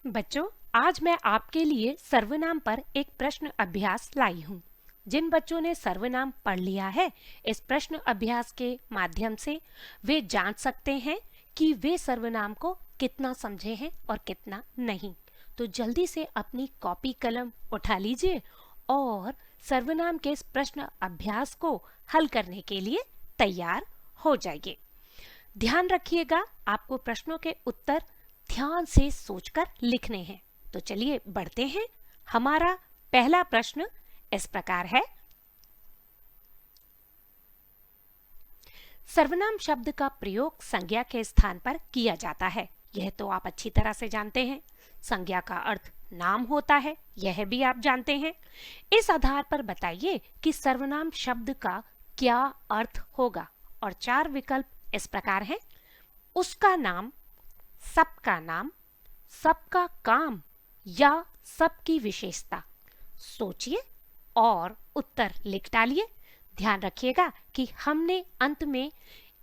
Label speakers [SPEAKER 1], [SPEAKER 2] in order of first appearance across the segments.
[SPEAKER 1] बच्चों, आज मैं आपके लिए सर्वनाम पर एक प्रश्न अभ्यास लाई हूँ। जिन बच्चों ने सर्वनाम पढ़ लिया है, इस प्रश्न अभ्यास के माध्यम से वे जान सकते हैं कि वे सर्वनाम को कितना समझे हैं और कितना नहीं। तो जल्दी से अपनी कॉपी कलम उठा लीजिए और सर्वनाम के इस प्रश्न अभ्यास को हल करने के लिए तैयार हो जाइए। ध्यान रखिएगा, आपको प्रश्नों के उत्तर ध्यान से सोचकर लिखने हैं। तो चलिए बढ़ते हैं। हमारा पहला प्रश्न इस प्रकार है। सर्वनाम शब्द का प्रयोग संज्ञा के स्थान पर किया जाता है। यह तो आप अच्छी तरह से जानते हैं। संज्ञा का अर्थ नाम होता है, यह भी आप जानते हैं। इस आधार पर बताइए कि सर्वनाम शब्द का क्या अर्थ होगा। और चार विकल्प इस प्रकार हैं। उसका नाम, सबका नाम, सबका काम या सबकी विशेषता। सोचिए और उत्तर लिख डालिए। ध्यान रखिएगा कि हमने अंत में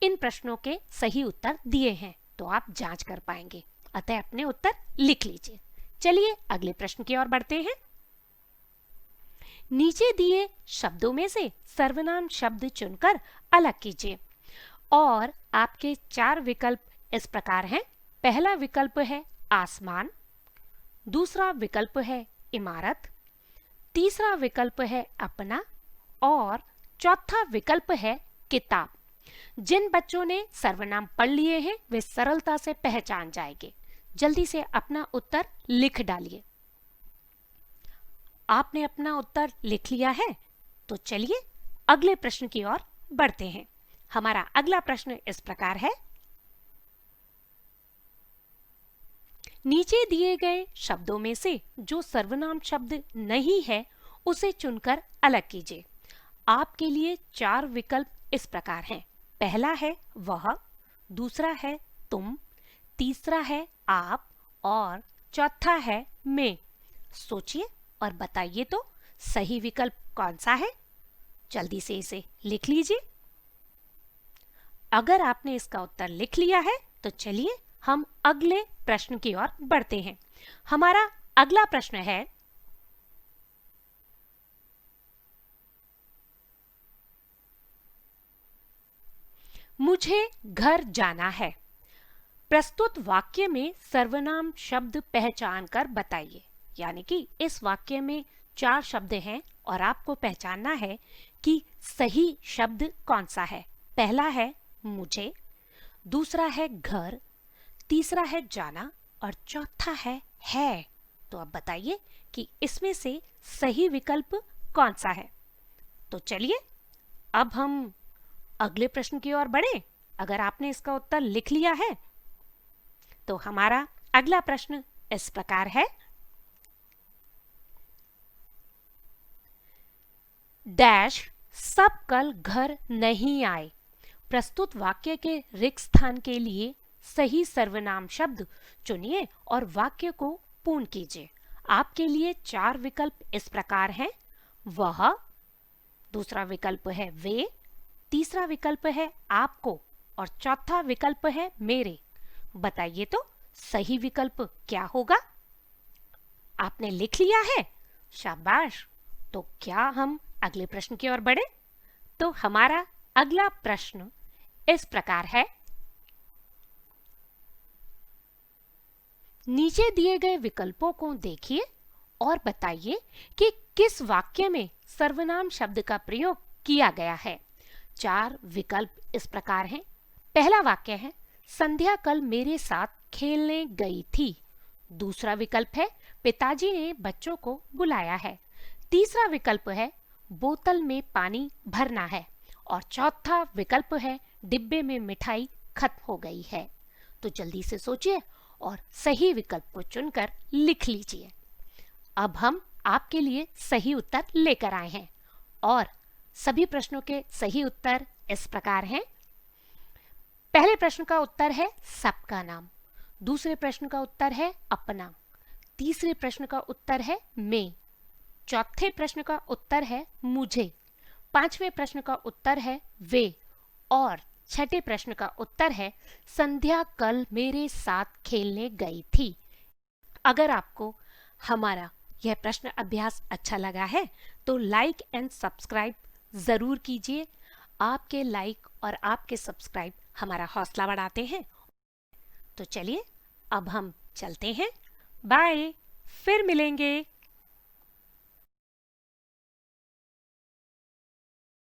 [SPEAKER 1] इन प्रश्नों के सही उत्तर दिए हैं, तो आप जांच कर पाएंगे। अतः अपने उत्तर लिख लीजिए। चलिए अगले प्रश्न की ओर बढ़ते हैं। नीचे दिए शब्दों में से सर्वनाम शब्द चुनकर अलग कीजिए। और आपके चार विकल्प इस प्रकार हैं। पहला विकल्प है आसमान, दूसरा विकल्प है इमारत, तीसरा विकल्प है अपना और चौथा विकल्प है किताब। जिन बच्चों ने सर्वनाम पढ़ लिए हैं वे सरलता से पहचान जाएंगे। जल्दी से अपना उत्तर लिख डालिए। आपने अपना उत्तर लिख लिया है, तो चलिए अगले प्रश्न की ओर बढ़ते हैं। हमारा अगला प्रश्न इस प्रकार है। नीचे दिए गए शब्दों में से जो सर्वनाम शब्द नहीं है उसे चुनकर अलग कीजिए। आपके लिए चार विकल्प इस प्रकार हैं। पहला है वह, दूसरा है तुम, तीसरा है आप और चौथा है मैं। सोचिए और बताइए तो सही विकल्प कौन सा है। जल्दी से इसे लिख लीजिए। अगर आपने इसका उत्तर लिख लिया है तो चलिए हम अगले प्रश्न की ओर बढ़ते हैं। हमारा अगला प्रश्न है। मुझे घर जाना है। प्रस्तुत वाक्य में सर्वनाम शब्द पहचान कर बताइए। यानी कि इस वाक्य में चार शब्द हैं और आपको पहचानना है कि सही शब्द कौन सा है। पहला है मुझे, दूसरा है घर, तीसरा है जाना और चौथा है। तो अब बताइए कि इसमें से सही विकल्प कौन सा है। तो चलिए अब हम अगले प्रश्न की ओर बढ़ें। अगर आपने इसका उत्तर लिख लिया है तो हमारा अगला प्रश्न इस प्रकार है। डैश सब कल घर नहीं आए। प्रस्तुत वाक्य के रिक्त स्थान के लिए सही सर्वनाम शब्द चुनिए और वाक्य को पूर्ण कीजिए। आपके लिए चार विकल्प इस प्रकार हैं। वह, दूसरा विकल्प है वे, तीसरा विकल्प है आपको और चौथा विकल्प है मेरे। बताइए तो सही विकल्प क्या होगा। आपने लिख लिया है? शाबाश। तो क्या हम अगले प्रश्न की ओर बढ़े? तो हमारा अगला प्रश्न इस प्रकार है। नीचे दिए गए विकल्पों को देखिए और बताइए कि किस वाक्य में सर्वनाम शब्द का प्रयोग किया गया है। चार विकल्प इस प्रकार हैं। पहला वाक्य है संध्या कल मेरे साथ खेलने गई थी। दूसरा विकल्प है पिताजी ने बच्चों को बुलाया है। तीसरा विकल्प है बोतल में पानी भरना है और चौथा विकल्प है डिब्बे में मिठाई खत्म हो गई है। तो जल्दी से सोचिए और सही विकल्प को चुनकर लिख लीजिए। अब हम आपके लिए सही उत्तर लेकर आए हैं और सभी प्रश्नों के सही उत्तर इस प्रकार हैं। पहले प्रश्न का उत्तर है सबका नाम, दूसरे प्रश्न का उत्तर है अपना, तीसरे प्रश्न का उत्तर है मैं, चौथे प्रश्न का उत्तर है मुझे, पांचवें प्रश्न का उत्तर है वे और छठे प्रश्न का उत्तर है संध्या कल मेरे साथ खेलने गई थी। अगर आपको हमारा यह प्रश्न अभ्यास अच्छा लगा है तो लाइक एंड सब्सक्राइब ज़रूर कीजिए। आपके लाइक और आपके सब्सक्राइब हमारा हौसला बढ़ाते हैं। तो चलिए अब हम चलते हैं। बाय, फिर मिलेंगे।